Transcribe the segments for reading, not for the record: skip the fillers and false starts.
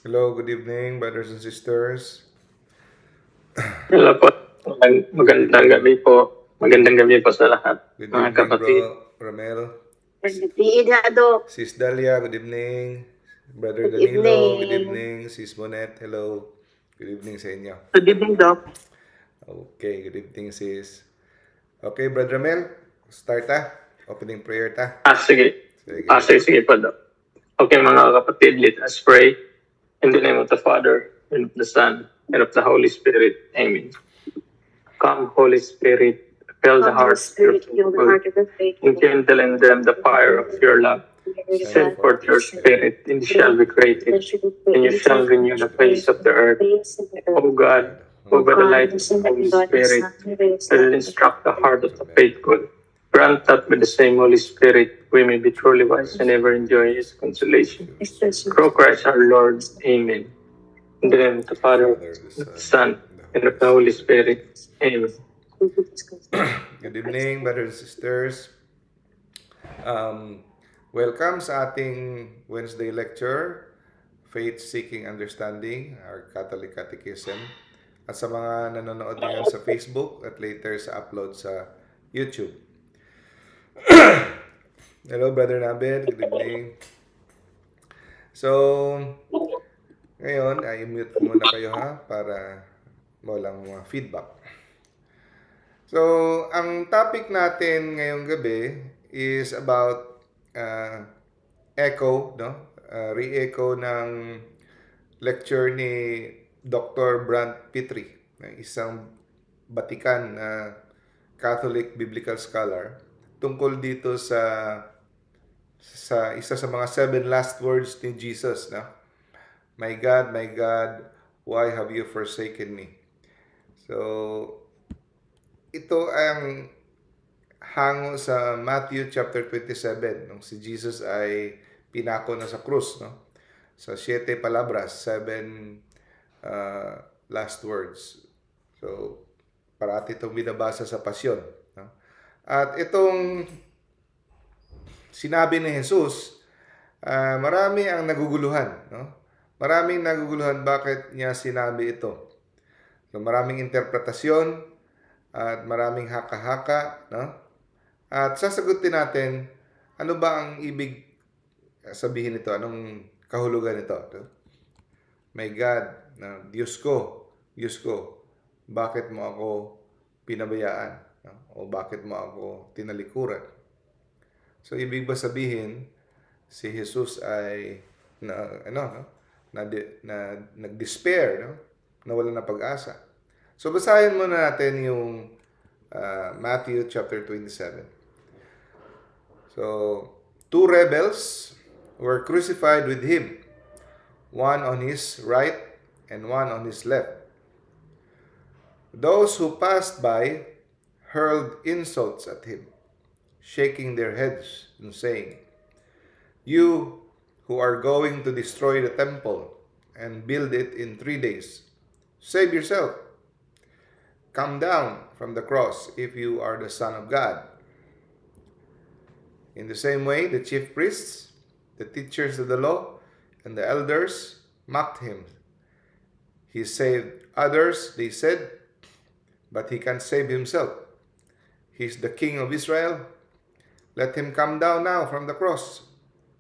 Hello, good evening, brothers and sisters. Hello po. Good Magandang evening. gabi po. Magandang gabi po sa lahat, Good mga evening, kapatid. bro Ramel. Nagdiid Sis Dalia, good evening. Brother Good Danilo, good evening. evening. Sis Monet, hello. Good evening sa inyo. Good evening, Doc. Okay, good evening, sis. Okay, Brother Ramel, start ta. Opening prayer ta. Sige. Sige. Sige po, Doc. Okay, mga kapatid, let us pray. In the name of the Father, and of the Son, and of the Holy Spirit. Amen. Come, Holy Spirit, fill the hearts of your people, enkindle in them the fire of your love. Send forth your Spirit, and it shall be created, and you shall renew the face of the earth. O God, who by the light of the Holy Spirit will instruct the heart of the faithful, grant that with the same Holy Spirit we may be truly wise and ever enjoy His consolation. Through Christ our Lord. Amen. In the name of the Father, the Son, and of the Holy Spirit. Amen. Good evening, brothers and sisters. Welcome sa ating Wednesday lecture, Faith Seeking Understanding, our Catholic Catechism. At sa mga nanonood ngayon sa Facebook at later sa upload sa YouTube. Hello, Brother Nabed. Good evening. So, ngayon, i-mute ko muna kayo ha para walang mga feedback. So, ang topic natin ngayong gabi is about echo, no? Re-echo ng lecture ni Dr. Brant Pitre, isang Vatican Catholic Biblical Scholar, tungkol dito sa isa sa mga 7 last words ni Jesus, no? My God, why have you forsaken me? So, ito ang hango sa Matthew chapter 27 nung si Jesus ay pinako na sa krus, no? Sa 7 palabras, 7 last words. So, parati itong binabasa sa pasyon, no? At itong sinabi ni Jesus, marami ang naguguluhan, no? Maraming naguguluhan bakit niya sinabi ito. So, maraming interpretasyon at maraming haka-haka, no? At sasagutin natin, ano ba ang ibig sabihin nito? Anong kahulugan nito? My God, na Diyos ko, bakit mo ako pinabayaan? No? O bakit mo ako tinalikuran? So, ibig ba sabihin, si Jesus ay nag-despair, no? Nawala na pag-asa. So, basahin muna natin yung Matthew chapter 27. So, 2 rebels were crucified with him, one on his right and one on his left. Those who passed by hurled insults at him, shaking their heads and saying, "You who are going to destroy the temple and build it in 3 days, save yourself. Come down from the cross if you are the Son of God." In the same way, the chief priests, the teachers of the law, and the elders mocked him. He saved others, they said, but he can't save himself. He's the King of Israel. Let him come down now from the cross,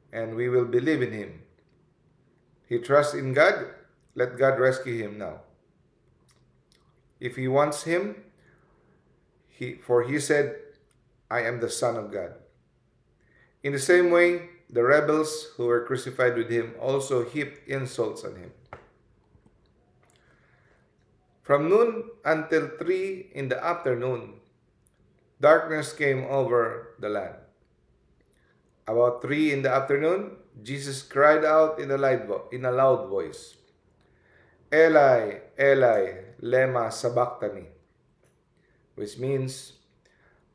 and we will believe in him. He trusts in God. Let God rescue him now. If he wants him, for he said, I am the Son of God. In the same way, the rebels who were crucified with him also heaped insults on him. From noon until 3 in the afternoon, darkness came over the land. About 3 in the afternoon, Jesus cried out in a loud voice, Eli, Eli, lema sabachthani, which means,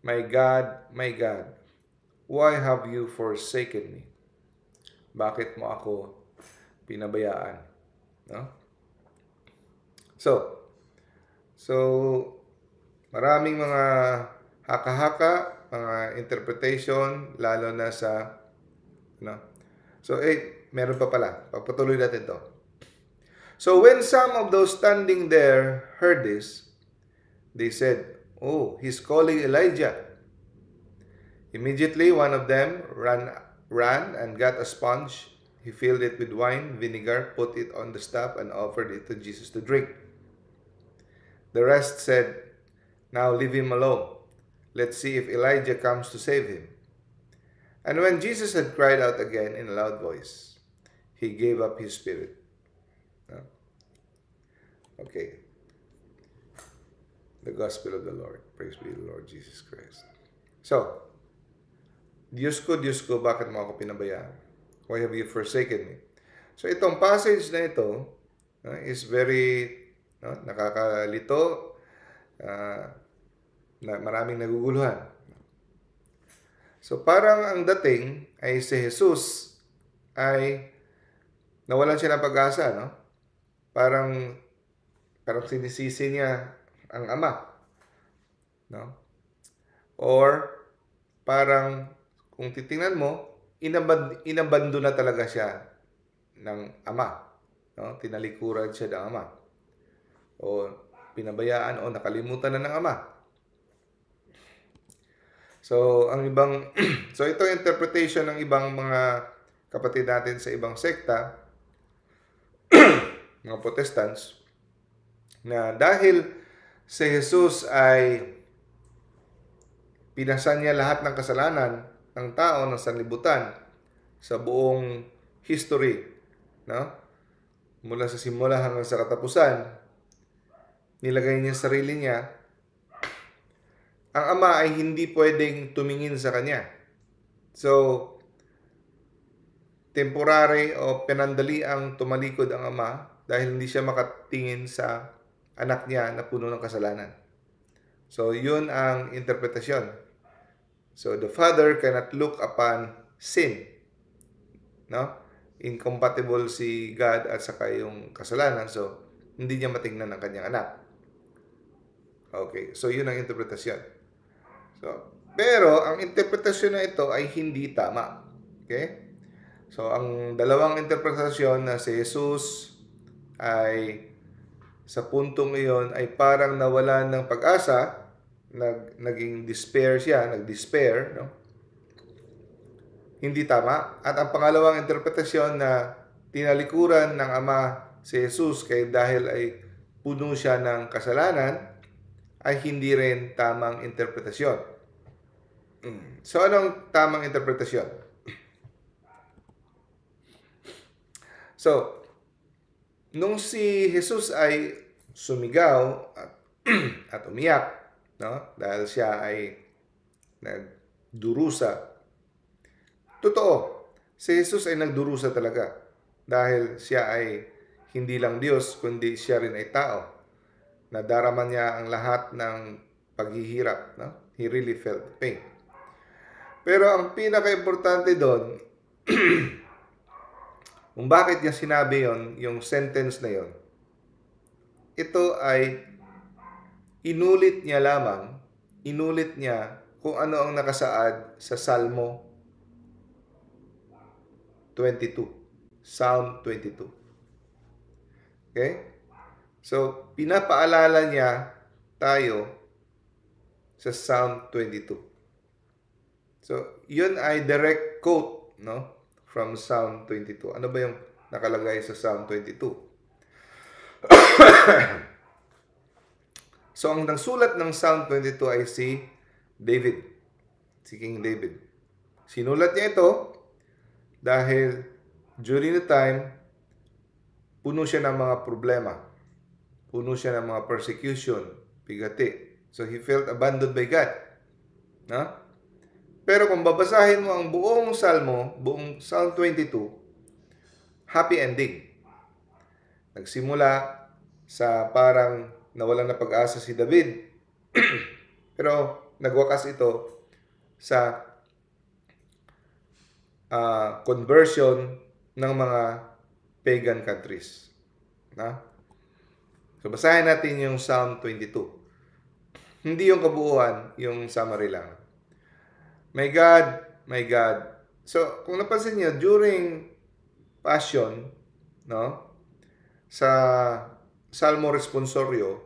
my God, why have you forsaken me? Bakit mo ako pinabayaan? No? So, maraming mga haka-haka, mga interpretation, lalo na sa, no? So, meron pa pala. Pagpatuloy natin to. So when some of those standing there heard this, they said, "Oh, he's calling Elijah." Immediately one of them ran and got a sponge. He filled it with wine, vinegar, put it on the staff, and offered it to Jesus to drink. The rest said, "Now leave him alone. Let's see if Elijah comes to save him." And when Jesus had cried out again in a loud voice, he gave up his spirit. Okay. The Gospel of the Lord. Praise be the Lord Jesus Christ. So, Diyos ko, bakit mo ako pinabayaan? Why have you forsaken me? So, itong passage na ito is very nakakalito, na maraming naguguluhan. So, parang ang dating ay si Jesus ay nawalan siya ng pag-asa, no? Parang sinisisi niya ang Ama, no? Or parang kung titingnan mo, inabando na talaga siya ng Ama, no? Tinalikuran siya ng Ama. O pinabayaan o nakalimutan na ng Ama. So, ang ibang so ito yung interpretation ng ibang mga kapatid natin sa ibang sekta, mga Protestants, na dahil si Jesus ay pinasan niya lahat ng kasalanan ng tao ng sanlibutan sa buong history, no? Mula sa simula hanggang sa katapusan, nilagay niya sarili niya. Ang Ama ay hindi pwedeng tumingin sa kanya. So, temporary o pinandali ang tumalikod ang Ama dahil hindi siya makatingin sa anak niya na puno ng kasalanan. So, yun ang interpretasyon. So, the Father cannot look upon sin. No? Incompatible si God at saka yung kasalanan. So, hindi niya matingnan ang kanyang anak. Okay. So, yun ang interpretasyon. So, pero, ang interpretasyon na ito ay hindi tama. Okay? So, ang dalawang interpretasyon na si Jesus ay sa puntong iyon ay parang nawalan ng pag-asa, naging despair siya, nag-despair, no? Hindi tama. At ang pangalawang interpretasyon na tinalikuran ng Ama si Jesus dahil ay puno siya ng kasalanan ay hindi rin tamang interpretasyon. So, anong tamang interpretasyon? So, nung si Jesus ay sumigaw at umiyak, no? Dahil siya ay nagdurusa. Totoo, si Jesus ay nagdurusa talaga. Dahil siya ay hindi lang Diyos, kundi siya rin ay tao. Nadarama niya ang lahat ng paghihirap. No? He really felt the pain. Pero ang pinaka-importante doon, kung bakit niya sinabi yon, yung sentence na yon, ito ay inulit niya kung ano ang nakasaad sa Salmo 22. Psalm 22. Okay? So, pinapaalala niya tayo sa Psalm 22. So, yun ay direct quote, no? From Psalm 22. Ano ba yung nakalagay sa Psalm 22? So, ang nagsulat ng Psalm 22 ay si David. Si King David. Sinulat niya ito dahil during the time, puno siya ng mga problema. Puno siya ng mga persecution, bigati. So, he felt abandoned by God. No? Pero kung babasahin mo ang buong Psalm 22, happy ending. Nagsimula sa parang nawalan na pag-asa si David. Pero nagwakas ito sa conversion ng mga pagan countries. Na? So, basahin natin yung Psalm 22. Hindi yung kabuuan, yung summary lang. My God, my God. So, kung napansin niyo, during Passion, no? sa Salmo Responsorio,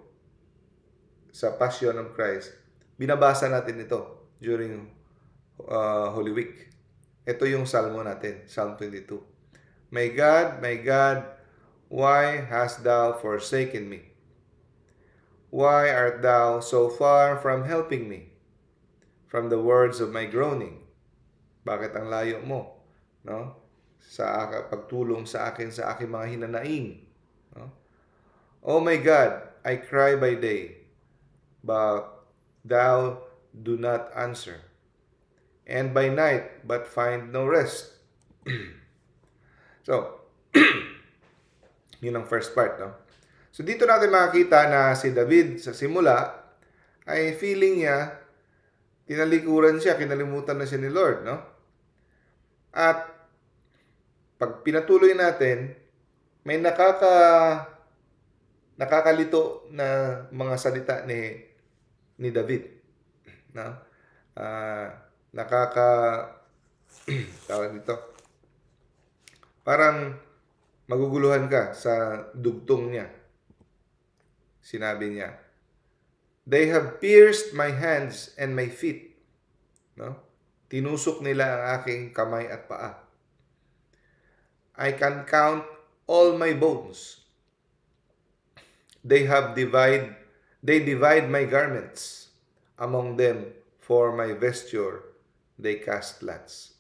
sa Passion of Christ, binabasa natin ito during Holy Week. Ito yung Salmo natin, Psalm 22. My God, why hast thou forsaken me? Why art thou so far from helping me? From the words of my groaning. Bakit ang layo mo? No? Sa pagtulong sa akin sa aking mga hinanaing. No? Oh my God, I cry by day, but thou do not answer. And by night, but find no rest. So, yun ang first part, no? So, dito natin makikita na si David sa simula ay feeling niya, tinalikuran siya, kinalimutan na siya ni Lord, no? At pag pinatuloy natin, may nakakalito na mga salita ni David, no? Tawag dito. Parang maguguluhan ka sa dugtong niya. Sinabi niya, they have pierced my hands and my feet. No? Tinusok nila ang aking kamay at paa. I can count all my bones. They divide my garments. Among them, for my vesture, they cast lots.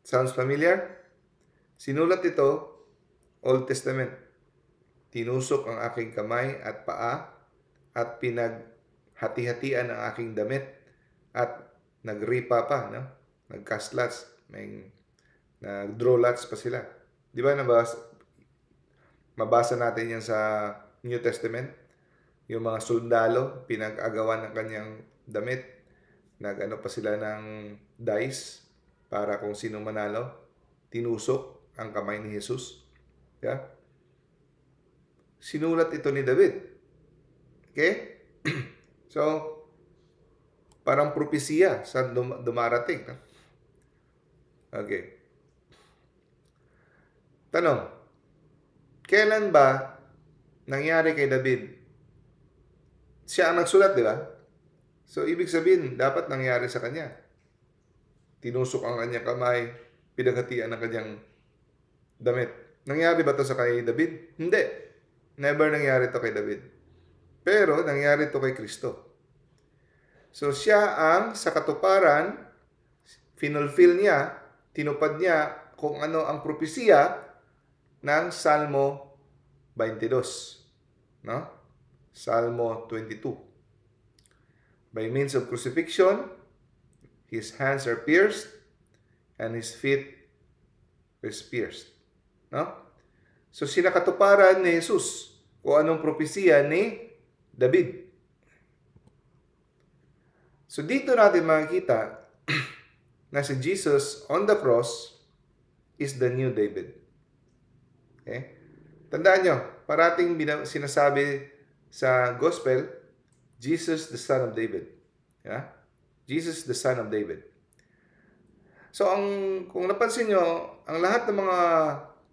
Sounds familiar? Sinulat ito, Old Testament. Tinusok ang aking kamay at paa at pinaghati-hatian ang aking damit at nagripa pa, no? Nag-cast lots, nag-draw lots pa sila. Di ba mabasa natin yan sa New Testament? Yung mga sundalo, pinag-agawan ng kanyang damit, nag-ano pa sila ng dice para kung sino manalo, tinusok ang kamay ni Jesus. Yeah? Sinulat ito ni David. Okay? So, parang propesiya sa dumarating. No? Okay. Tanong, kailan ba nangyari kay David? Siya ang nagsulat, di ba? So, ibig sabihin, dapat nangyari sa kanya. Tinusok ang kanyang kamay, pinaghatian ang kanyang damit. Nangyari ba ito sa kay David? Hindi. Never nangyari ito kay David. Pero, nangyari ito kay Kristo. So, siya ang sa katuparan, finulfill niya, tinupad niya kung ano ang propesiya ng Salmo 22. No? Salmo 22. By means of crucifixion, his hands are pierced, and his feet is pierced. No? So, sinakatuparan ni Jesus kung anong propesiya ni David. So, dito natin makikita na si Jesus on the cross is the new David. Okay? Tandaan nyo, parating sinasabi sa gospel, Jesus the Son of David. Yeah? Jesus the Son of David. So, kung napansin nyo, ang lahat ng mga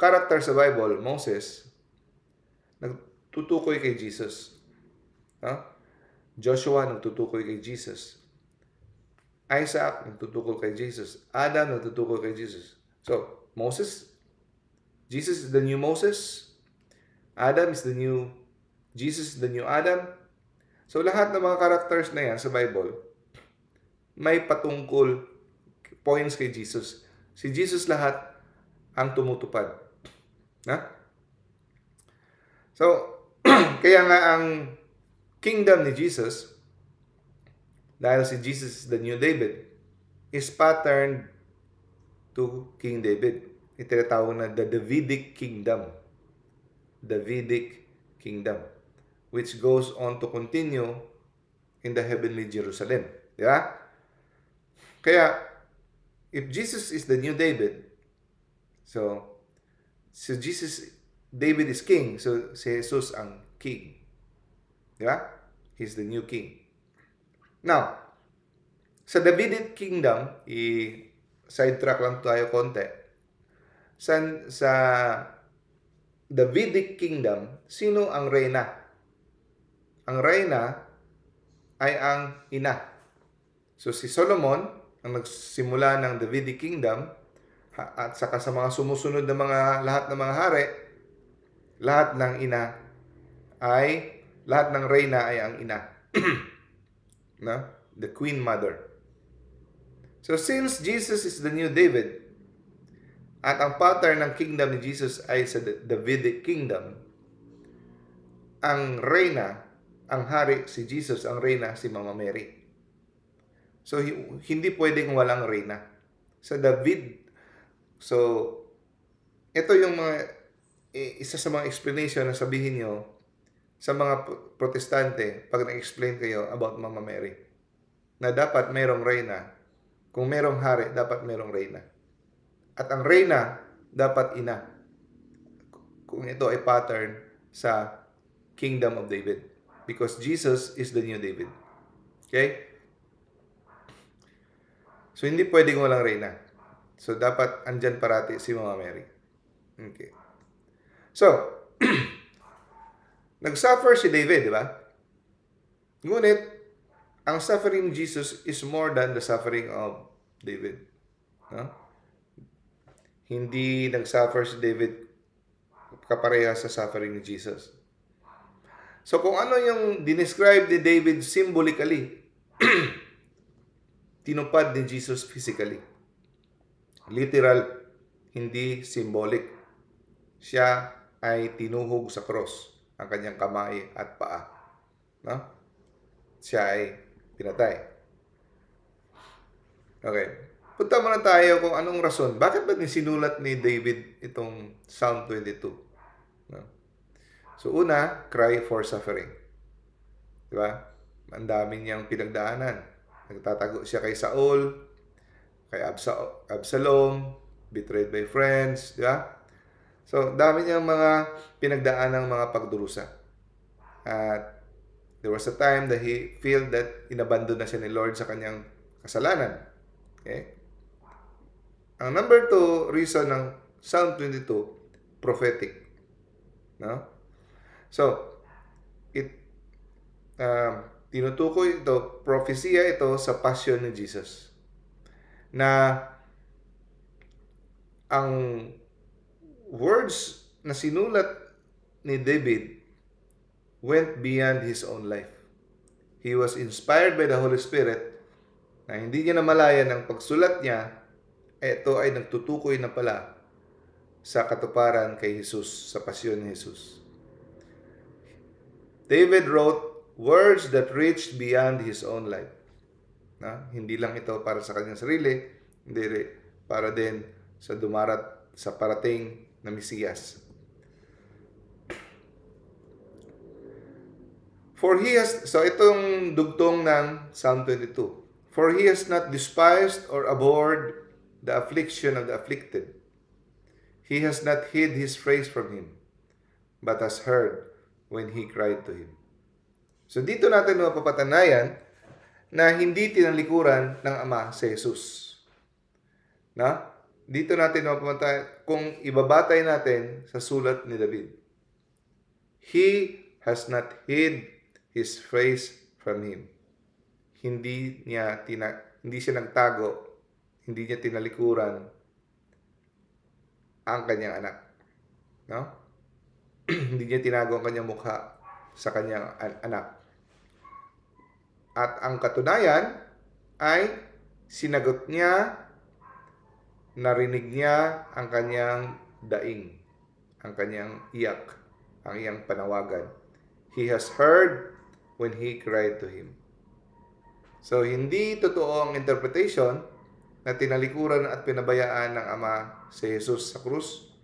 character sa Bible, Moses, nagtutukoy kay Jesus. Joshua, nagtutukoy kay Jesus. Isaac, nagtutukoy kay Jesus. Adam, nagtutukoy kay Jesus. So, Moses, Jesus is the new Moses. Adam is the new, Jesus is the new Adam. So, lahat ng mga characters na yan sa Bible, may patungkol points kay Jesus. Si Jesus lahat ang tumutupad. So, kaya nga ang kingdom ni Jesus, dahil si Jesus is the new David, is patterned to King David. Itinatawag na the Davidic kingdom. Davidic kingdom. Which goes on to continue in the heavenly Jerusalem. Di ba? Kaya, if Jesus is the new David, so David is king, so si Jesus ang king. Di ba? He's the new king. Now, sa Davidic kingdom, sidetrack lang tayo konti. Sa Davidic kingdom, sino ang reyna? Ang reyna ay ang ina. So si Solomon, ang nagsimula ng Davidic kingdom, at saka sa mga sumusunod na lahat ng mga hari, lahat ng reyna ay ang ina. No? The queen mother. So since Jesus is the new David, at ang pattern ng kingdom ni Jesus ay sa Davidic kingdom, ang reyna, ang hari si Jesus, ang reyna si Mama Mary. So hindi pwedeng walang reyna. Sa David, so ito yung isa sa mga explanation na sabihin nyo sa mga protestante pag na-explain kayo about Mama Mary. Na dapat merong reyna. Kung merong hari, dapat merong reyna. At ang reyna, dapat ina. Kung ito ay pattern sa Kingdom of David. Because Jesus is the new David. Okay? So, hindi pwedeng walang reyna. So, dapat andyan parati si Mama Mary. Okay. So, nag-suffer si David, di ba? Ngunit, ang suffering ni Jesus is more than the suffering of David. No? Hindi nag-suffer si David kapareha sa suffering ni Jesus. So kung ano yung dinescribe ni David symbolically, tinupad ni Jesus physically. Literal, hindi symbolic. Siya ay tinuhog sa cross, ang kanyang kamay at paa. No? Siya ay pinatay. Okay. Punta muna tayo kung anong rason. Bakit ba sinulat ni David itong Psalm 22? No? So una, cry for suffering. Diba? Ang dami niyang pinagdaanan. Nagtatago siya kay Saul, kay Absalom, betrayed by friends. Diba? So, dami niyang mga pinagdaan ng mga pagdurusa. At there was a time that he felt that inabandon na siya ni Lord sa kanyang kasalanan. Okay? Ang number 2 reason ng Psalm 22, prophetic. No? So, tinutukoy ito, prophesia ito sa passion ni Jesus. Na ang words na sinulat ni David went beyond his own life. He was inspired by the Holy Spirit na hindi niya namalayan ng pagsulat niya, ito ay nagtutukoy na pala sa katuparan kay Jesus, sa pasyon ni Jesus. David wrote words that reached beyond his own life. Na? Hindi lang ito para sa kanyang sarili, hindi para din sa parating na Mesiyas. So itong dugtong ng Psalm 22. For he has not despised or abhorred the affliction of the afflicted. He has not hid his face from him, but has heard when he cried to him. So dito natin mapapatanayan na hindi tinalikuran ng Ama si Jesus. Na? Dito natin mapapatanayan kung ibabatay natin sa sulat ni David. He has not hid his face from him. Hindi siya nagtago, hindi niya tinalikuran ang kanyang anak. No? Hindi niya tinago ang kanyang mukha sa kanyang anak. At ang katunayan ay sinagot niya, narinig niya ang kanyang daing, ang kanyang iyak, ang iyang panawagan. He has heard when he cried to him. So, hindi totoo ang interpretation na tinalikuran at pinabayaan ng Ama si Jesus sa krus.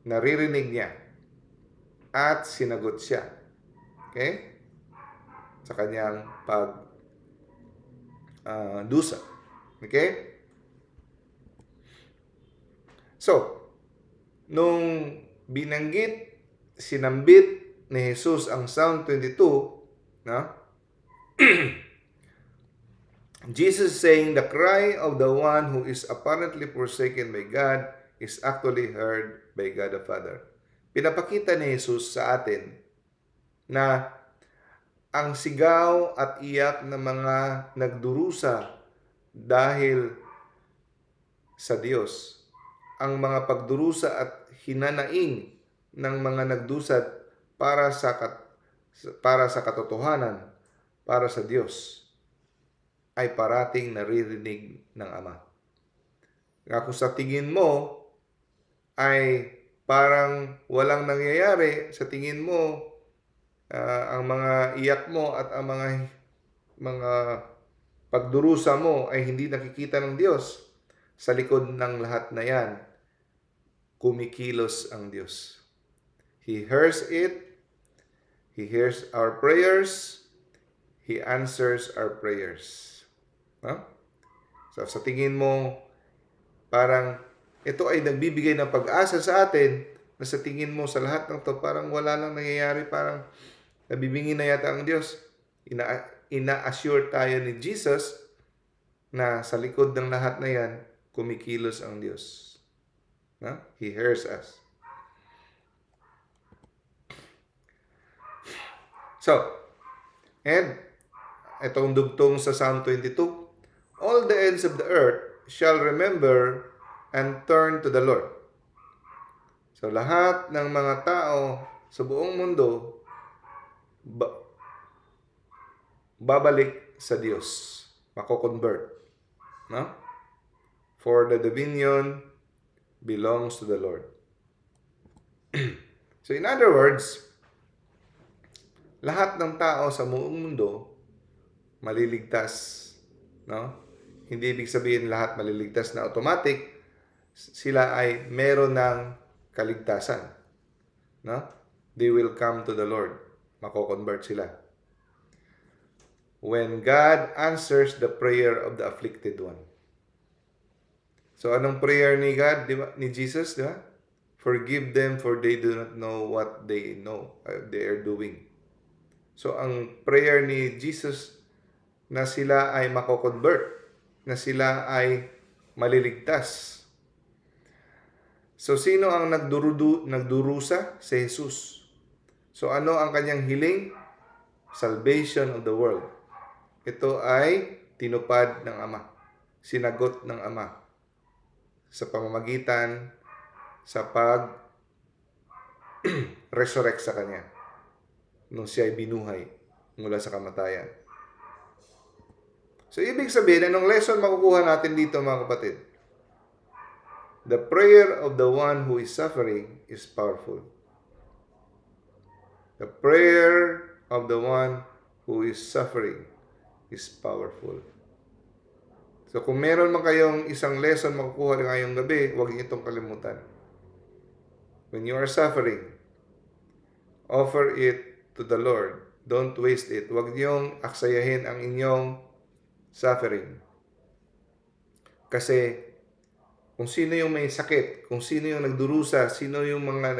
Naririnig niya at sinagot siya. Okay? Sa kanyang dusa. Okay? So, nung sinambit ni Jesus ang Psalm 22, no? Jesus saying the cry of the one who is apparently forsaken by God is actually heard by God the Father. pinapakita ni Jesus sa atin na ang sigaw at iyak ng mga nagdurusa dahil sa Diyos, ang mga pagdurusa at hinanaing ng mga nagdusat para sa katotohanan, para sa Diyos, ay parating naririnig ng Ama. Nga kung sa tingin mo ay parang walang nangyayari, sa tingin mo ang mga iyak mo at ang mga pagdurusa mo ay hindi nakikita ng Diyos, sa likod ng lahat na yan, kumikilos ang Diyos. He hears it. He hears our prayers. He answers our prayers. So sa tingin mo, parang ito ay nagbibigay ng pag-asa sa atin, na sa tingin mo sa lahat ng to parang wala lang nangyayari, parang nabibingin na yata ang Diyos. Ina-assure tayo ni Jesus na sa likod ng lahat na yan, kumikilos ang Diyos. He hears us. So, and itong dugtong sa Psalm 22, all the ends of the earth shall remember and turn to the Lord. So, lahat ng mga tao sa buong mundo babalik sa Diyos. Mako-convert. For the dominion belongs to the Lord. So, in other words, lahat ng tao sa buong mundo maliligtas. Hindi ibig sabihin lahat maliligtas na automatic. Sila ay meron ng kaligtasan. They will come to the Lord. Mako-convert sila. When God answers the prayer of the afflicted one. So, anong prayer ni God, di ba? Ni Jesus, di ba? Forgive them for they do not know what they are doing. So, ang prayer ni Jesus na sila ay mako-convert, na sila ay maliligtas. So, sino ang nagdurusa? Si Jesus. So, ano ang kanyang hiling? Salvation of the world. Ito ay tinupad ng Ama. Sinagot ng Ama sa pamamagitan sa pag-resurrect sa Kanya nung siya ay binuhay mula sa kamatayan. So, ibig sabihin, anong lesson makukuha natin dito, mga kapatid? The prayer of the one who is suffering is powerful. The prayer of the one who is suffering is powerful. So, kung meron man kayong isang lesson makukuha ngayong gabi, huwag niyo itong kalimutan. When you are suffering, offer it to the Lord. Don't waste it. Huwag niyong aksayahin ang inyong suffering. Kasi, kung sino yung may sakit, kung sino yung nagdurusa, sino yung mga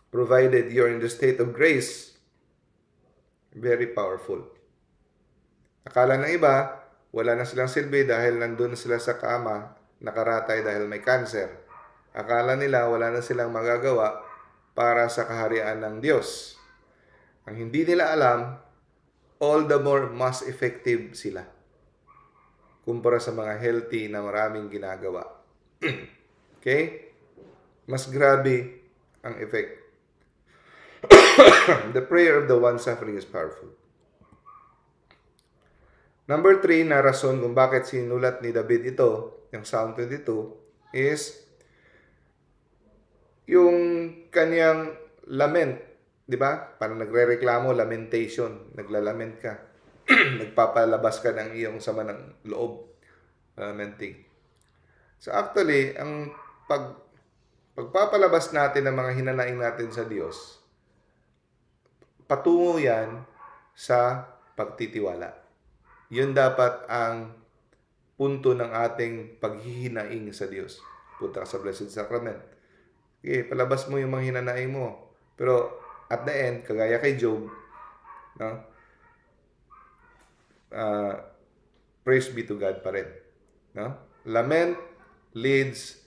provided you're in the state of grace, very powerful. Akala ng iba, wala na silang silbi dahil nandun sila sa kama, nakaratay dahil may cancer. Akala nila wala na silang magagawa para sa kaharian ng Diyos. Ang hindi nila alam, all the more mas effective sila kumpara sa mga healthy na maraming ginagawa. Okay? Mas grabe ang effect. The prayer of the one suffering is powerful. Number 3 na rason kung bakit sinulat ni David ito, yung Psalm 22, is yung kanyang lament. Di ba? Parang nagre-reklamo, lamentation. Naglalament ka. Nagpapalabas ka ng iyong sama ng loob. Lamenting. So actually, ang pagpapalabas natin ng mga hinanaing natin sa Diyos, patungo yan sa pagtitiwala. Yun dapat ang punto ng ating paghihinaing sa Diyos. Punta ka sa Blessed Sacrament. Okay, palabas mo yung mga hinanaing mo. Pero at the end, kagaya kay Job, praise be to God pa rin. Lament leads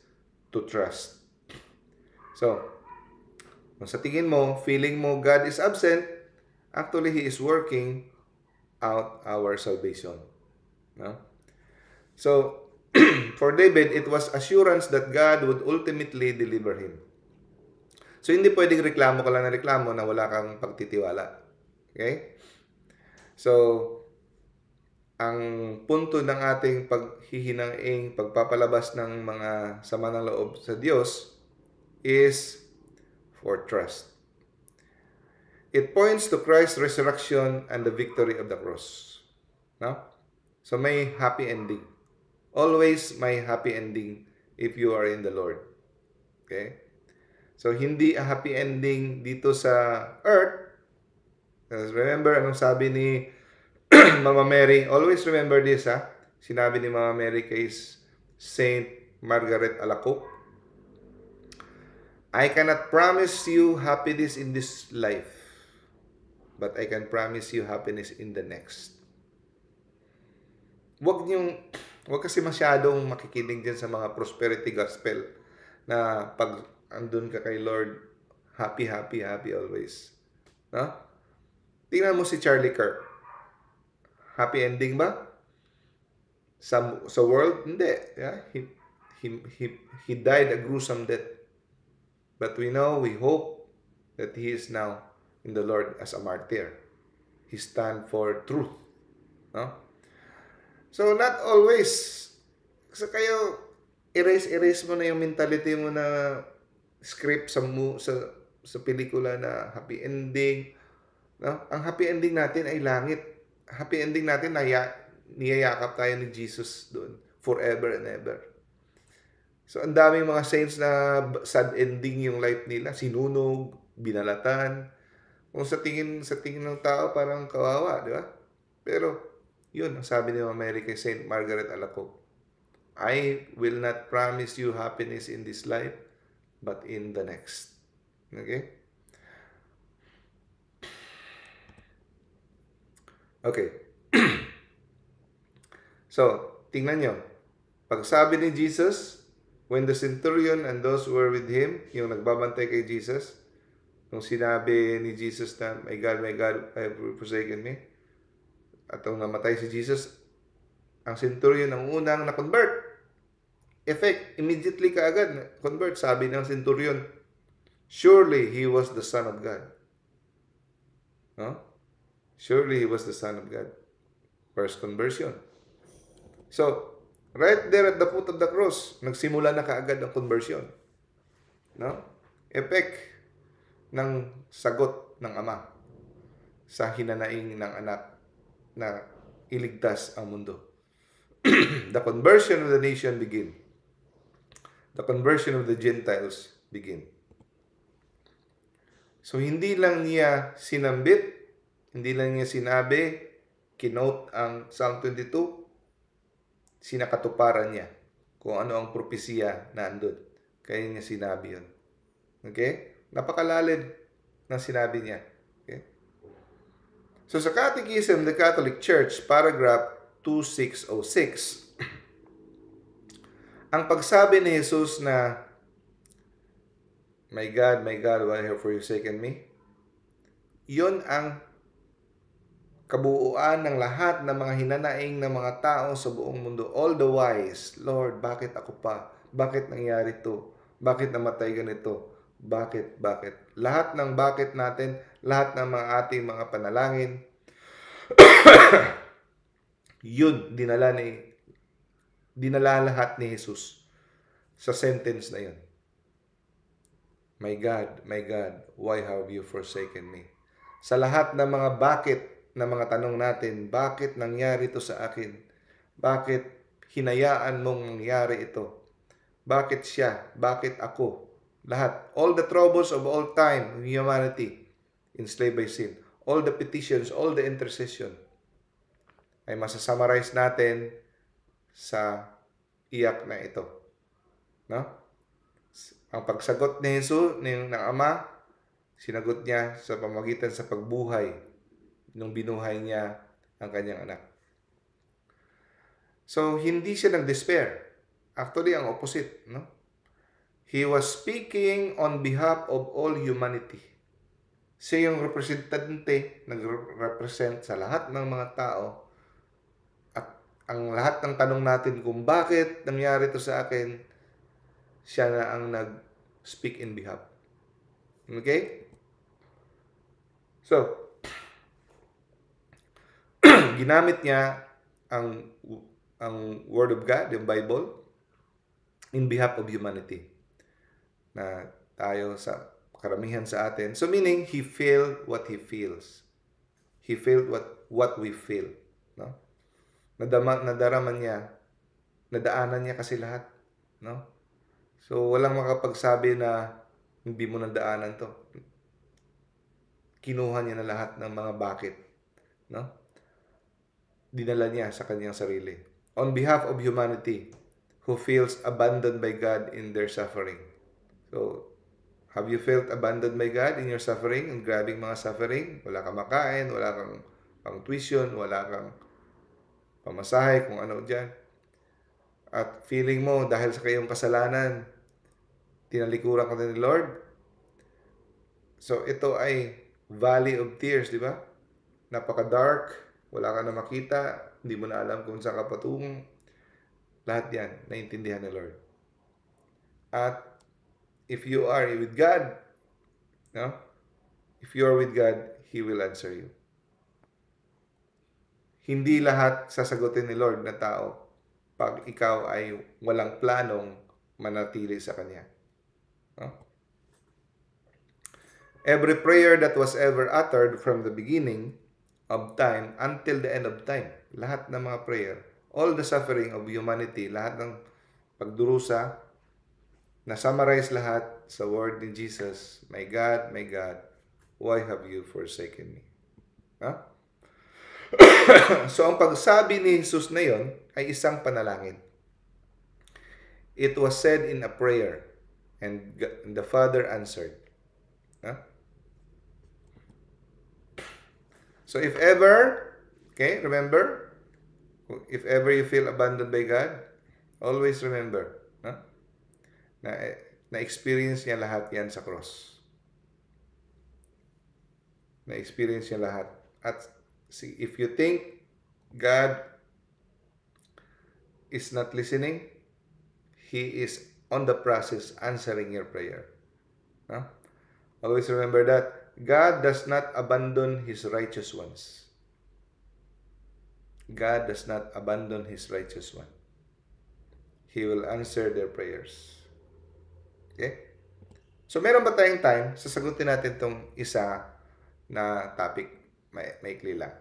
to trust. So, kung sa tingin mo, feeling mo God is absent, actually He is working out our salvation. No? So, for David, it was assurance that God would ultimately deliver him. So, hindi pwedeng reklamo ka lang na reklamo na wala kang pagtitiwala. Okay? So, ang punto ng ating paghihinang, pagpapalabas ng mga sama ng loob sa Diyos is for trust. It points to Christ's resurrection and the victory of the cross. No? So, may happy ending. Always may happy ending if you are in the Lord. Okay? So, hindi a happy ending dito sa earth. Remember, anong sabi ni Mama Mary? Always remember this, ha? Sinabi ni Mama Mary kay Saint Margaret Alacoque, I cannot promise you happiness in this life, but I can promise you happiness in the next. Huwag kasi masyadong makikinig dyan sa mga prosperity gospel na pag andun ka kay Lord, happy, happy, happy always. No? Tingnan mo si Charlie Kirk. Happy ending ba? Sa world? Hindi. Yeah? He died a gruesome death. But we hope that he is now in the Lord as a martyr. He stand for truth. No? So, not always. So, kayo, erase mo na yung mentality mo na script sa pelikula na happy ending. No? Ang happy ending natin ay langit. Happy ending natin, niyayakap tayo ni Jesus doon forever and ever. So, ang daming mga saints na sad ending yung life nila. Sinunog, binalatan. Kung sa tingin ng tao, parang kawawa, di ba? Pero, yun, ang sabi ni Mary kay Saint Margaret Alacoque, I will not promise you happiness in this life, but in the next. Okay? Okay. So, tingnan nyo. Pagsabi ni Jesus, when the centurion and those who were with him, yung nagbabantay kay Jesus, nung sinabi ni Jesus na, my God, I have forsaken me, at nung namatay si Jesus, ang centurion ang unang na-convert. Effect, immediately kaagad, convert. Sabi ng centurion, surely he was the Son of God. No? Surely he was the Son of God. First conversion. So, right there at the foot of the cross, nagsimula na kaagad ang conversion. No? Effect ng sagot ng Ama sa hinanaing ng anak na iligtas ang mundo. The conversion of the nation begin. The conversion of the Gentiles begin. So, hindi lang niya sinambit, hindi lang niya sinabi, kinote ang Psalm 22, sinakatuparan niya kung ano ang propesiya na andun. Kaya niya sinabi yun. Okay? Napakalalim na sinabi niya. Okay? So, sa Catechism, the Catholic Church, paragraph 2606, ang pagsabi ni Jesus na, my God, why have you forsaken me? Yun ang kabuuan ng lahat ng mga hinanaing ng mga tao sa buong mundo. All the wise, Lord, bakit ako pa? Bakit nangyari to? Bakit namatay ganito? Bakit? Lahat ng bakit natin, lahat ng mga ating mga panalangin, yun, dinala lahat ni Jesus sa sentence na yun. My God, why have you forsaken me? Sa lahat ng mga bakit na mga tanong natin, bakit nangyari ito sa akin? Bakit hinayaan mong mangyari ito? Bakit siya? Bakit ako? Lahat. All the troubles of all time of humanity enslaved by sin. All the petitions, all the intercession ay masasummarize natin sa iyak na ito. No? Ang pagsagot ni Jesus, ng Ama, sinagot niya sa pamagitan sa pagbuhay nung binuhay niya ang kanyang anak. So, hindi siya nag-despair. Actually, ang opposite. No? He was speaking on behalf of all humanity. Siya yung representante, nag-represent sa lahat ng mga tao. At ang lahat ng tanong natin kung bakit nangyari ito sa akin, siya na ang nag-speak in behalf. Okay? So, ginamit niya ang Word of God, yung Bible, in behalf of humanity. Na tayo sa karamihan sa atin. So meaning, he felt what he feels. He felt what we feel. No? Nadaraman niya, nadaanan niya kasi lahat. No? So walang makapagsabi na hindi mo nadaanan to. Kinuha niya na lahat ng mga bakit. No? Dinala niya sa kanyang sarili. On behalf of humanity who feels abandoned by God in their suffering. So, have you felt abandoned by God in your suffering? And grabing mga suffering? Wala kang makain, wala kang pang tuition, wala kang pamasahe, kung ano dyan. At feeling mo, dahil sa kayong kasalanan, tinalikuran ka na ni Lord. So, ito ay valley of tears, di ba? Napaka-dark, wala ka na makita, hindi mo na alam kung saan ka patungo. Lahat yan, naintindihan ni Lord. At if you are with God, no? If you are with God, He will answer you. Hindi lahat sasagutin ni Lord na tao pag ikaw ay walang planong manatili sa Kanya. No? Every prayer that was ever uttered from the beginning of time until the end of time, lahat ng mga prayer, all the suffering of humanity, lahat ng pagdurusa, na-summarize lahat sa word ni Jesus, my God, why have you forsaken me? Huh? So, ang pagsabi ni Jesus na yon ay isang panalangin. It was said in a prayer, and the Father answered. Huh? So, if ever, okay, remember, if ever you feel abandoned by God, always remember, huh? Na-experience niya lahat yan sa cross. Na-experience niya lahat. At see, if you think God is not listening, He is on the process answering your prayer. Huh? Always remember that God does not abandon His righteous ones. God does not abandon His righteous one. He will answer their prayers. Okay? So, meron ba tayong time? Sasagutin natin itong isa na topic. Maikli lang.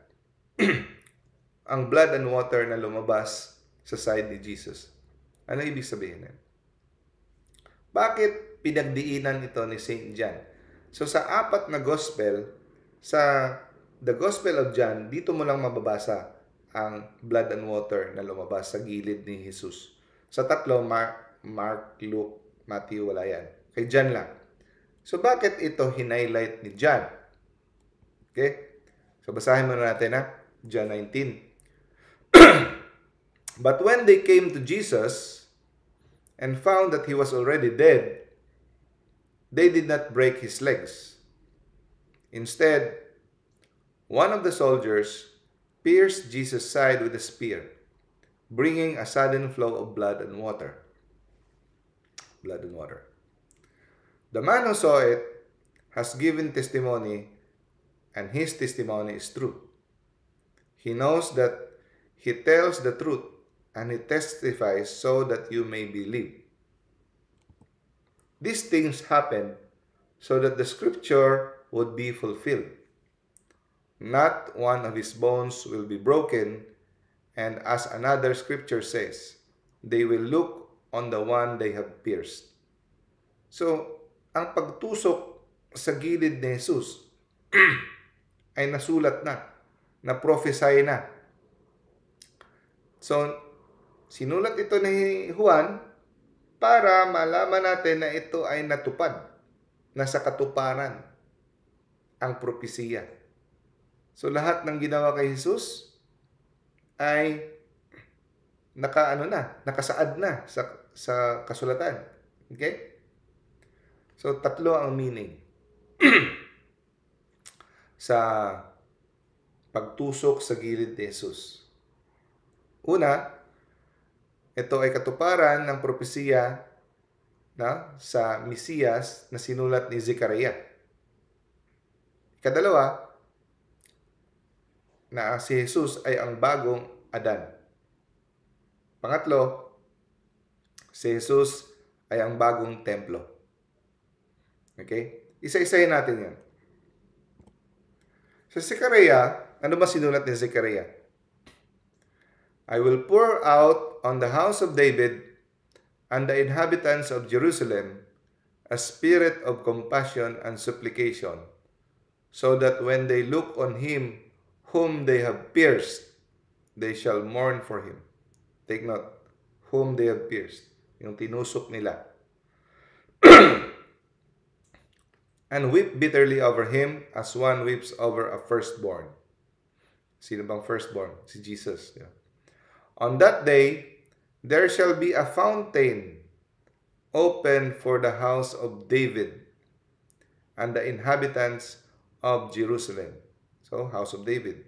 Ang blood and water na lumabas sa side ni Jesus. Ano ibig sabihin nun? Bakit pinagdiinan ito ni St. John? So, sa apat na gospel, sa the Gospel of John, dito mo lang mababasa ang blood and water na lumabas sa gilid ni Jesus. Sa tatlo, Mark, Luke, Matthew, wala yan. Kay John lang. So, bakit ito hinighlight ni John? Okay? So, basahin muna natin, ha? John 19. But when they came to Jesus and found that He was already dead, they did not break His legs. Instead, one of the soldiers pierced Jesus' side with a spear, bringing a sudden flow of blood and water. Blood and water. The man who saw it has given testimony, and his testimony is true. He knows that he tells the truth, and he testifies so that you may believe. These things happened so that the scripture would be fulfilled. Not one of his bones will be broken, and as another scripture says, they will look on the one they have pierced. So, ang pagtusok sa gilid ni Jesus ay nasulat na prophesy na. So, sinulat ito ni Juan para malaman natin na ito ay natupad, nasa katuparan ang propesiya. So, lahat ng ginawa kay Jesus ay nakasaad na sa kasulatan. Okay? So, tatlo ang meaning sa pagtusok sa gilid ni Jesus. Una, ito ay katuparan ng propesiya sa Mesiyas na sinulat ni Zechariah. Ikadalawa, na si Jesus ay ang bagong Adan. Pangatlo, si Jesus ay ang bagong templo. Okay? Isa-isahin natin yan. Sa Zechariah, ano ba sinulat ni Zechariah? I will pour out on the house of David and the inhabitants of Jerusalem a spirit of compassion and supplication, so that when they look on him whom they have pierced, they shall mourn for him. Take note, whom they have pierced. Yung tinusok nila. And weep bitterly over him as one weeps over a firstborn. Sino bang firstborn? Si Jesus. Yeah. On that day, there shall be a fountain open for the house of David and the inhabitants of Jerusalem. So, house of David.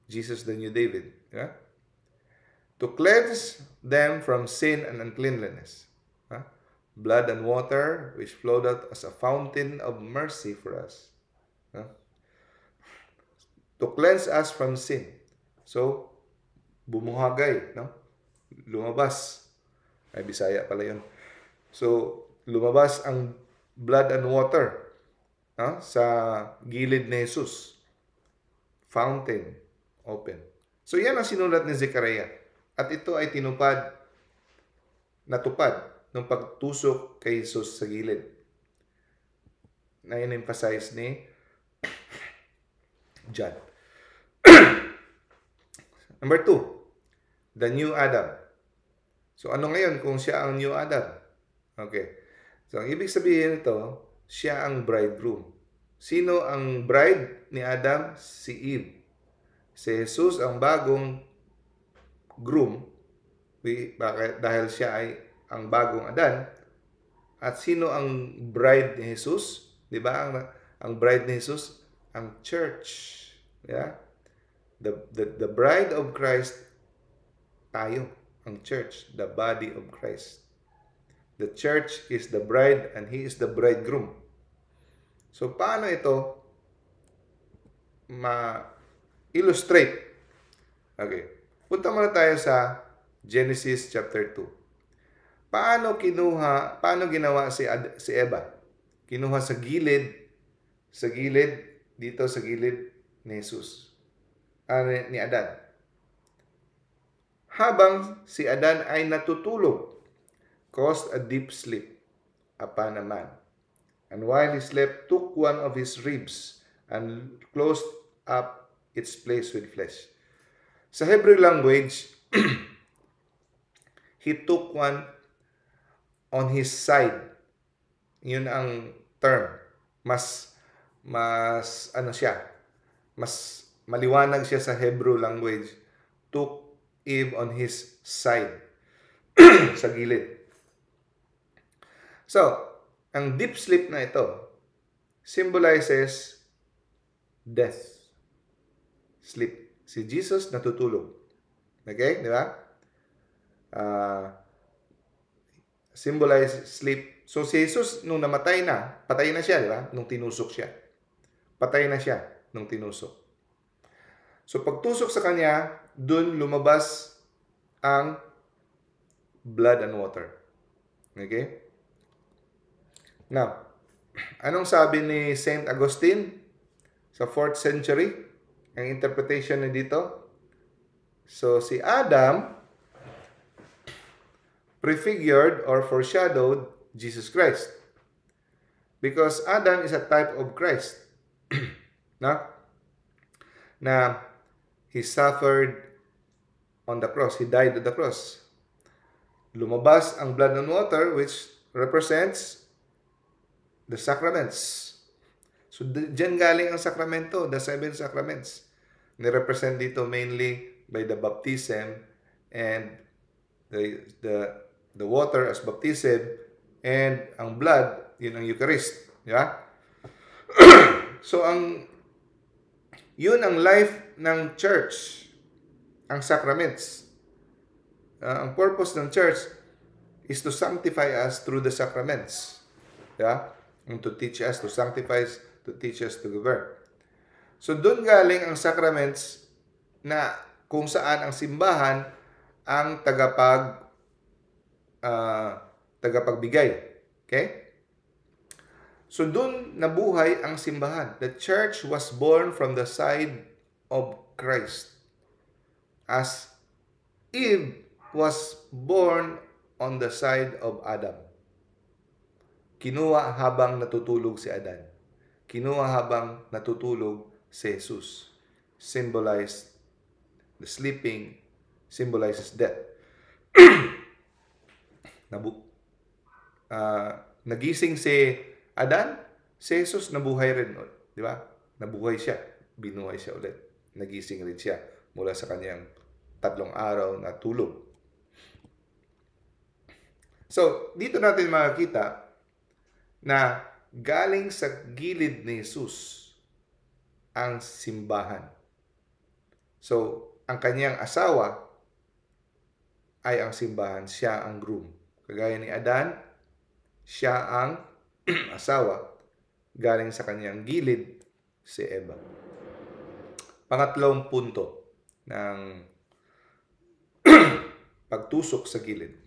Jesus the new David. Yeah? To cleanse them from sin and uncleanliness. Blood and water which flowed out as a fountain of mercy for us. To cleanse us from sin. So, bumuhagay, no? Lumabas. Ay, Bisaya pala yun. So, lumabas ang blood and water sa gilid ni Jesus. Fountain open. So, yan ang sinulat ni Zechariah. At ito ay natupad ng pagtusok kay Jesus sa gilid. Na in-emphasize ni John. Number 2, the new Adam. So, ano ngayon kung siya ang new Adam? Okay. So, ang ibig sabihin nito, siya ang bridegroom. Sino ang bride ni Adam? Si Eve. Si Jesus ang bagong groom. Bakit? Dahil siya ay ang bagong Adan. At sino ang bride ni Jesus? Di ba? Ang bride ni Jesus, ang church. Yeah? The bride of Christ, tayo. Ang church, the body of Christ. The church is the bride and he is the bridegroom. So, paano ito ma-illustrate? Okay. Punta muna tayo sa Genesis chapter 2. Paano ginawa si Eva? Kinuha sa gilid, dito sa gilid ni Jesus. Ni Adan. Habang si Adan ay natutulog, caused a deep sleep upon a man. And while he slept, took one of his ribs and closed up its place with flesh. Sa Hebrew language, he took one on his side. Yun ang term. Mas maliwanag siya sa Hebrew language. Took Eve on his side. Sa gilid. So, ang deep sleep na ito symbolizes death. Sleep. Si Jesus natutulog. Okay? Di ba? Symbolize sleep. So, si Jesus, nung namatay na, patay na siya, di ba? Nung tinusok siya. Patay na siya nung tinusok. So, pagtusok sa kanya, dun lumabas ang blood and water. Okay? Now, anong sabi ni Saint Augustine sa 4th century? Ang interpretation na dito. So, si Adam prefigured or foreshadowed Jesus Christ. Because Adam is a type of Christ. Na he suffered on the cross. He died on the cross. Lumabas ang blood and water which represents the sacraments. So, dyan galing ang sakramento, the 7 sacraments. Ni-represent dito mainly by the baptism and the water as baptism and ang blood, Yun ang Eucharist. Yeah? So, yun ang life ng church. Ang sacraments. Ang purpose ng church is to sanctify us through the sacraments. Yeah? And to teach us, to sanctify us, to teach us to govern. So, doon galing ang sacraments na kung saan ang simbahan ang tagapagbigay. Okay? So, doon nabuhay ang simbahan. The church was born from the side of Christ. As Eve was born on the side of Adam. Kinuha habang natutulog si Adan. Kinuha habang natutulog si Jesus. Symbolized the sleeping, symbolizes death. Nagising si Adan, si Jesus nabuhay rin. Di ba? Nabuhay siya. Binuhay siya ulit. Nagising rin siya mula sa kanyang 3 araw na tulog. So, dito natin makikita na galing sa gilid ni Jesus ang simbahan. So, ang kanyang asawa ay ang simbahan. Siya ang groom. Kagaya ni Adan, siya ang asawa. Galing sa kanyang gilid si Eva. Pangatlong punto ng pagtusok sa gilid.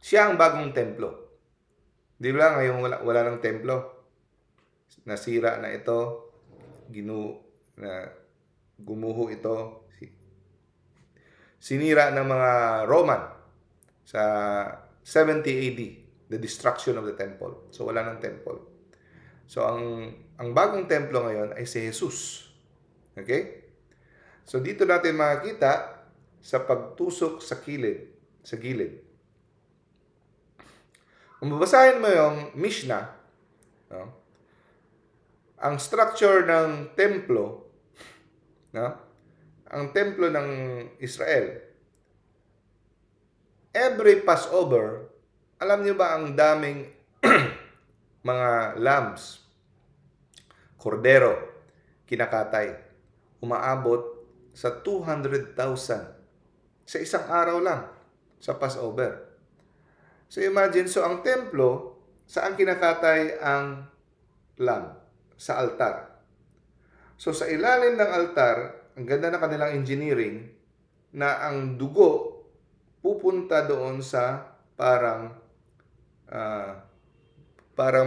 Siya ang bagong templo. Di ba ngayon wala ng templo? Nasira na ito. Gumuho ito. Sinira ng mga Roman sa 70 AD. The destruction of the temple. So wala ng temple. So ang bagong templo ngayon ay si Jesus. Okay? So dito natin makikita sa pagtusok sa gilid. Kung babasahin mo yung Mishnah, no? Ang structure ng templo, no? Ang templo ng Israel, every Passover, alam niyo ba ang daming mga lambs, kordero, kinakatay, umaabot sa 200,000 sa isang araw lang sa Passover. So imagine, so ang templo, saan kinakatay ang lamb? Sa altar. So sa ilalim ng altar, ang ganda na kanilang engineering, na ang dugo pupunta doon sa parang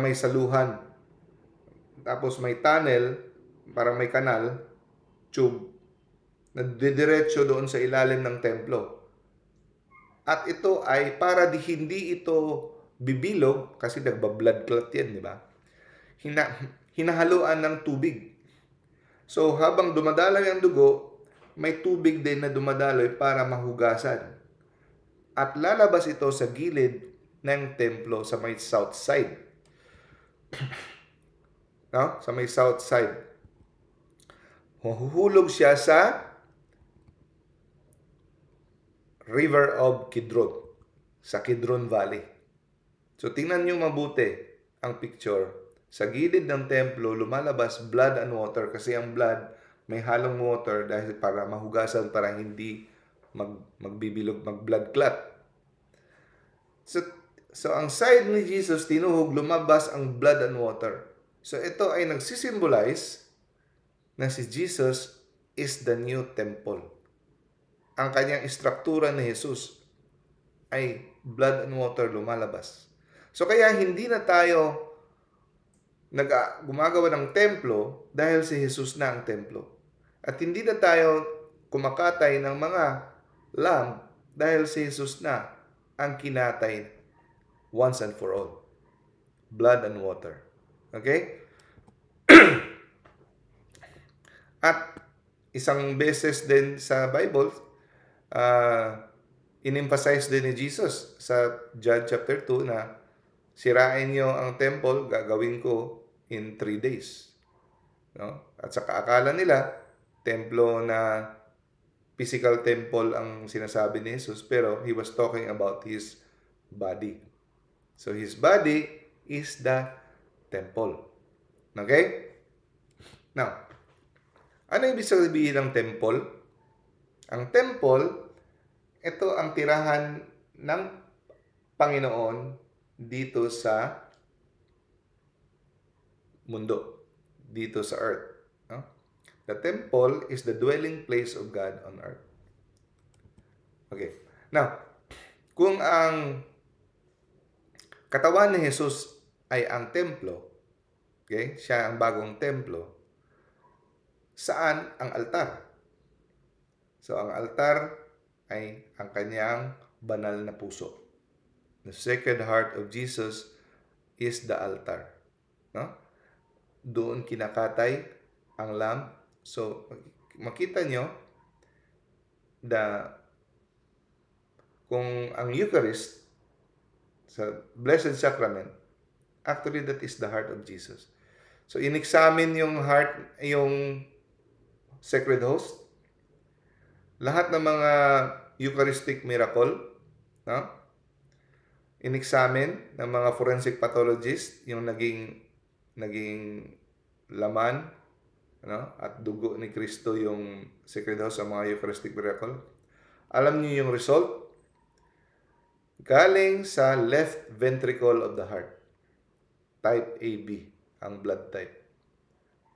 may saluhan. Tapos may tunnel, parang may kanal, tube, na didiretso doon sa ilalim ng templo. At ito ay para hindi ito bibilog, kasi nagba-blood clot yan, di ba? Hinahaluan ng tubig. So habang dumadaloy ang dugo, may tubig din na dumadaloy para mahugasan. At lalabas ito sa gilid ng templo sa may south side. No? Sa may south side. Huhulog siya sa River of Kidron, sa Kidron Valley. So tingnan niyo mabuti ang picture. Sa gilid ng templo, lumalabas blood and water, kasi ang blood may halong water dahil para mahugasan, para hindi magbibilog, mag-blood clot. So ang side ni Jesus, tinuhog, lumabas ang blood and water. So ito ay nagsisimbolize na si Jesus is the new temple. Ang kanyang istruktura ni Jesus ay blood and water lumalabas. So kaya hindi na tayo gumagawa ng templo dahil si Jesus na ang templo. At hindi na tayo kumakatay ng mga lamb dahil si Jesus na ang kinatay once and for all. Blood and water. Okay? At isang beses din sa Bible, in-emphasize din ni Jesus sa John chapter 2 na sirain niyo ang temple, gagawin ko in 3 days. No? At saka akala nila, templo na physical temple ang sinasabi ni Jesus, pero he was talking about his body. So his body is the temple. Okay? Now, ano ibig sabihin ng temple? Ang temple, ito ang tirahan ng Panginoon dito sa mundo, dito sa earth. No? The temple is the dwelling place of God on earth. Okay. Now, kung ang katawan ni Jesus ay ang templo, okay, siya ang bagong templo, saan ang altar? So, ang altar ay ang kanyang banal na puso. The Sacred Heart of Jesus is the altar. No? Doon kinakatay ang lamb. So, makita nyo, kung ang Eucharist, sa Blessed Sacrament, actually that is the heart of Jesus. So, in-examine yung heart, yung Sacred Host, lahat ng mga Eucharistic miracle, no? In-examine ng mga forensic pathologist yung naging laman, no? At dugo ni Kristo yung Sacred Host sa mga Eucharistic miracle. Alam niyo yung result? Galing sa left ventricle of the heart. Type AB, ang blood type.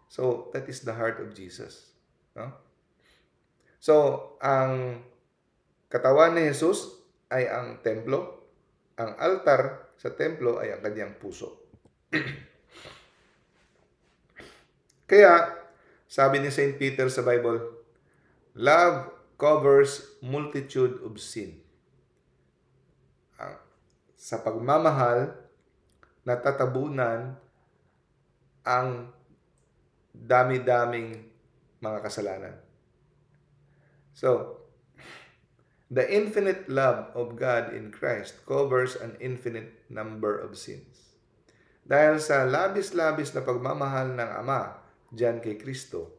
So, that is the heart of Jesus. No? So, ang katawan ni Jesus ay ang templo. Ang altar sa templo ay ang kanyang puso. Kaya, sabi ni St. Peter sa Bible, love covers multitude of sin. Sa pagmamahal, natatabunan ang dami-daming mga kasalanan. So, the infinite love of God in Christ covers an infinite number of sins. Dahil sa labis-labis na pagmamahal ng Ama diyan kay Kristo,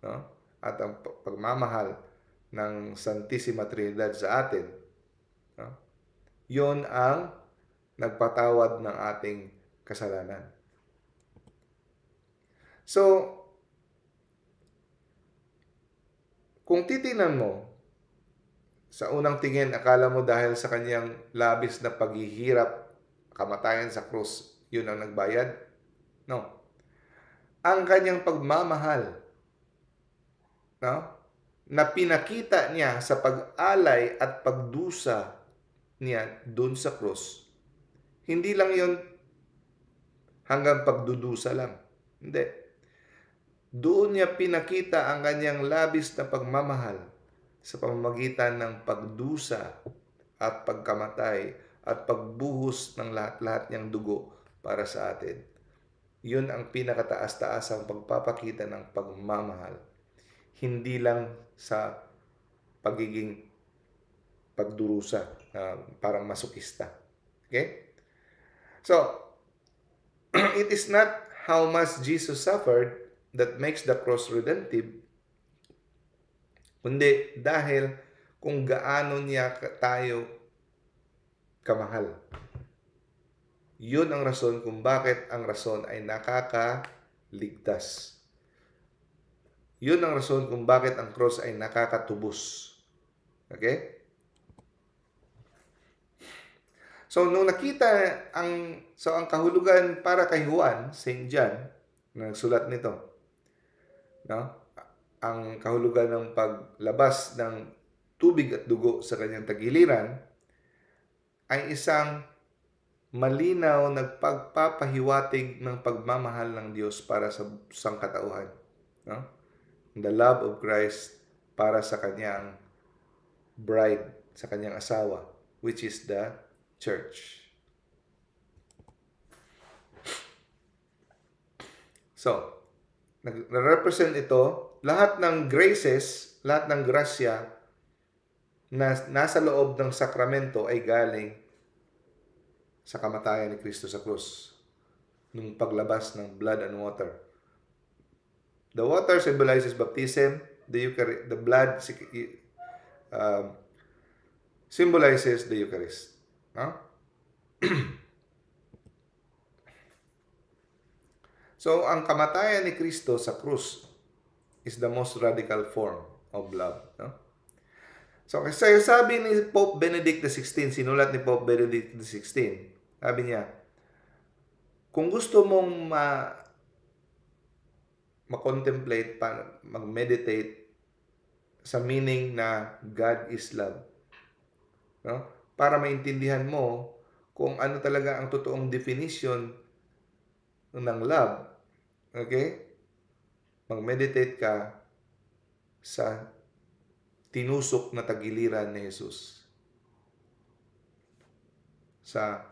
no? At ang pagmamahal ng Santissima Trinidad sa atin, no? Yun ang nagpatawad ng ating kasalanan. So, kung titingnan mo, sa unang tingin, akala mo dahil sa kanyang labis na paghihirap, kamatayan sa krus, yun ang nagbayad? No. Ang kanyang pagmamahal, no, na pinakita niya sa pag-alay at pagdusa niya dun sa krus, hindi lang yun hanggang pagdudusa lang. Hindi. Doon niya pinakita ang kanyang labis na pagmamahal sa pamamagitan ng pagdusa at pagkamatay at pagbuhos ng lahat-lahat niyang dugo para sa atin. Yun ang pinakataas-taasang pagpapakita ng pagmamahal. Hindi lang sa pagiging pagdurusa, parang masokista. Okay? So, it is not how much Jesus suffered that makes the cross redemptive, kundi dahil kung gaano niya tayo kamahal. Yun ang rason kung bakit ang rason ay nakakaligtas. Yun ang rason kung bakit ang cross ay nakakatubos. Okay? So, nung nakita ang kahulugan para kay Juan, St. John, na nagsulat nito, no? Ang kahulugan ng paglabas ng tubig at dugo sa kanyang tagiliran ay isang malinaw nagpagpapahiwatig ng pagmamahal ng Diyos para sa sangkatauhan. No? The love of Christ para sa kanyang bride, sa kanyang asawa, which is the church. So, nag-represent ito, lahat ng graces, lahat ng grasya na nasa loob ng sakramento ay galing sa kamatayan ni Kristo sa krus, nung paglabas ng blood and water. The water symbolizes baptism, the blood symbolizes the Eucharist. No? So, ang kamatayan ni Kristo sa krus is the most radical form of love. No? So, kasi sabi ni Pope Benedict XVI, sinulat ni Pope Benedict XVI, sabi niya, kung gusto mong ma-contemplate, mag-meditate sa meaning na God is love, no? Para maintindihan mo kung ano talaga ang totoong definition ng love, okay? Mag-meditate ka sa tinusok na tagiliran ni Jesus. Sa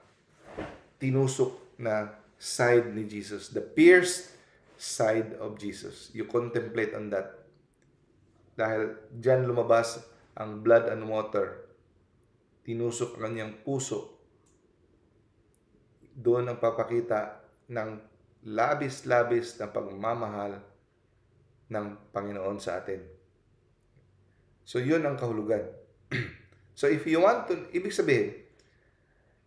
tinusok na side ni Jesus. The pierced side of Jesus. You contemplate on that. Dahil dyan lumabas ang blood and water. Tinusok ang kanyang puso. Doon ang papakita ng labis-labis na pagmamahal ng Panginoon sa atin. So, yun ang kahulugan. So, if you want to, ibig sabihin,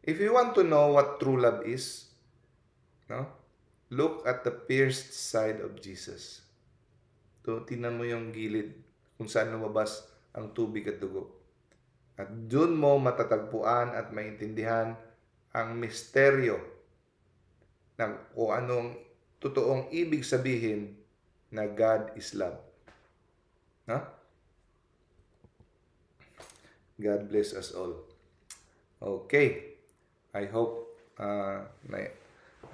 if you want to know what true love is, no? Look at the pierced side of Jesus. Tingnan mo yung gilid kung saan lumabas ang tubig at dugo. At doon mo matatagpuan at maintindihan ang misteryo ng kung anong totoong ibig sabihin na God is love. No? God bless us all. Okay. I hope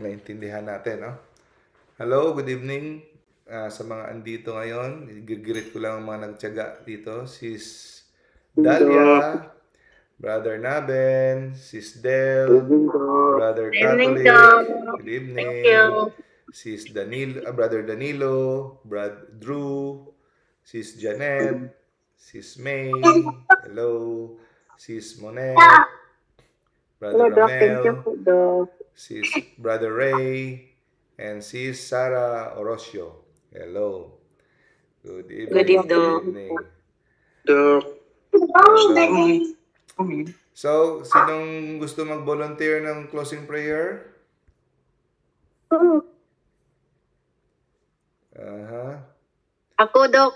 naintindihan natin. No? Hello, good evening sa mga andito ngayon. Gigreet ko lang ang mga nagtiyaga dito. Sis Dalia, Brother Naben, Sis Del, Brother Catholic, good evening. Sis Brother Danilo, Brother Drew, Sis Janet, Sis May, hello, Sis Monet, Brother Ramel, Sis Brother Ray, and Sis Sarah Orosio. Hello. Good evening. Good evening. Hello. So, sinong gusto mag-volunteer ng closing prayer? Ako, Dok.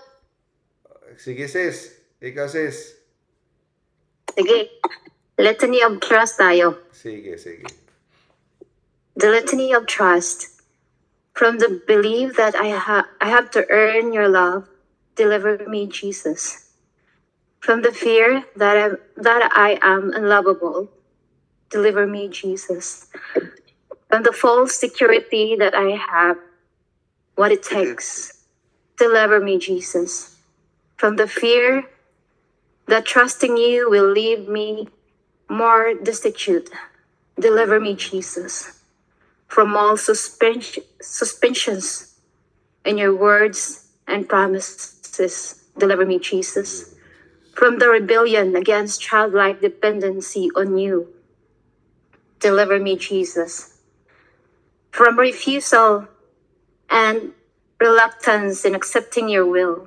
Sige, sis. Ikaw, sis. Sige. Litany of trust tayo. Sige, sige. The litany of trust. From the belief that I have to earn your love, deliver me, Jesus. From the fear that I am unlovable, deliver me, Jesus. From the false security that I have what it takes, deliver me, Jesus. From the fear that trusting you will leave me more destitute, deliver me, Jesus. From all suspensions in your words and promises, deliver me, Jesus. From the rebellion against childlike dependency on you, deliver me, Jesus. From refusal and reluctance in accepting your will,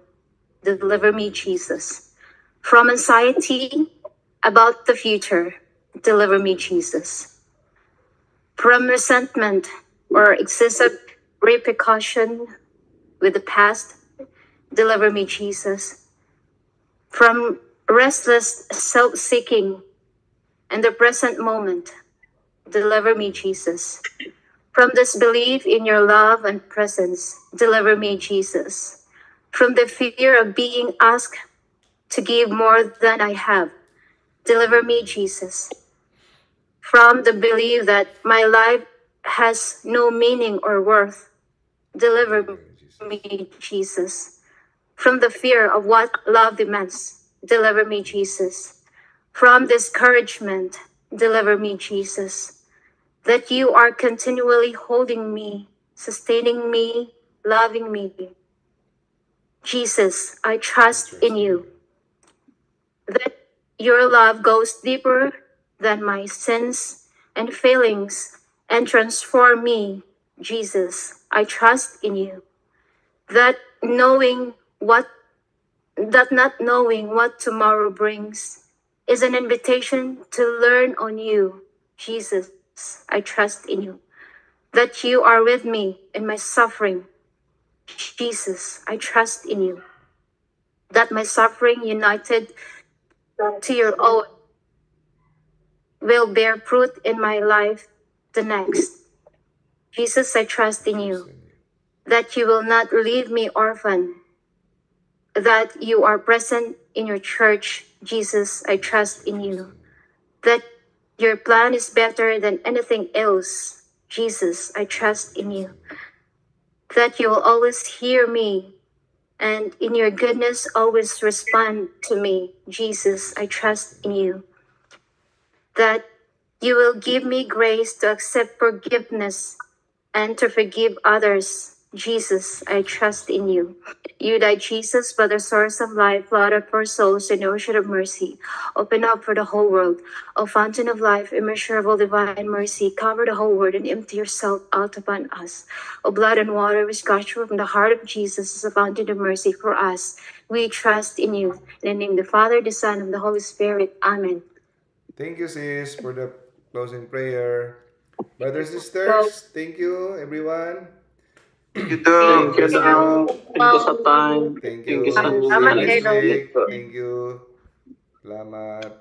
deliver me, Jesus. From anxiety about the future, deliver me, Jesus. From resentment or excessive repercussion with the past, deliver me, Jesus. From restless self-seeking in the present moment, deliver me, Jesus. From disbelief in your love and presence, deliver me, Jesus. From the fear of being asked to give more than I have, deliver me, Jesus. From the belief that my life has no meaning or worth, deliver me, Jesus. From the fear of what love demands, deliver me, Jesus. From discouragement, deliver me, Jesus. That you are continually holding me, sustaining me, loving me. Jesus, I trust in you. That your love goes deeper than my sins and failings and transform me. Jesus, I trust in you. That not knowing what tomorrow brings is an invitation to learn on you. Jesus, I trust in you. that you are with me in my suffering. Jesus, I trust in you. That my suffering united to your own will bear fruit in my life the next. Jesus, I trust in you. That you will not leave me orphan. That you are present in your church. Jesus, I trust in you. That your plan is better than anything else. Jesus, I trust in you. That you will always hear me and in your goodness always respond to me. Jesus, I trust in you. That you will give me grace to accept forgiveness and to forgive others. Jesus, I trust in you. You died, Jesus, by the source of life, blood of our souls, and ocean of mercy. Open up for the whole world. O fountain of life, immeasurable divine mercy, cover the whole world and empty yourself out upon us. O blood and water which gush from the heart of Jesus is a fountain of mercy for us. We trust in you. In the name of the Father, the Son, and the Holy Spirit. Amen. Thank you, sis, for the closing prayer. Brothers, sisters, thank you, everyone. Thank you, Thank Doc. you, Doc. Thank you sa time. Thank Thank you. you sa See you knowledge next ulit week. po. Thank you. Salamat.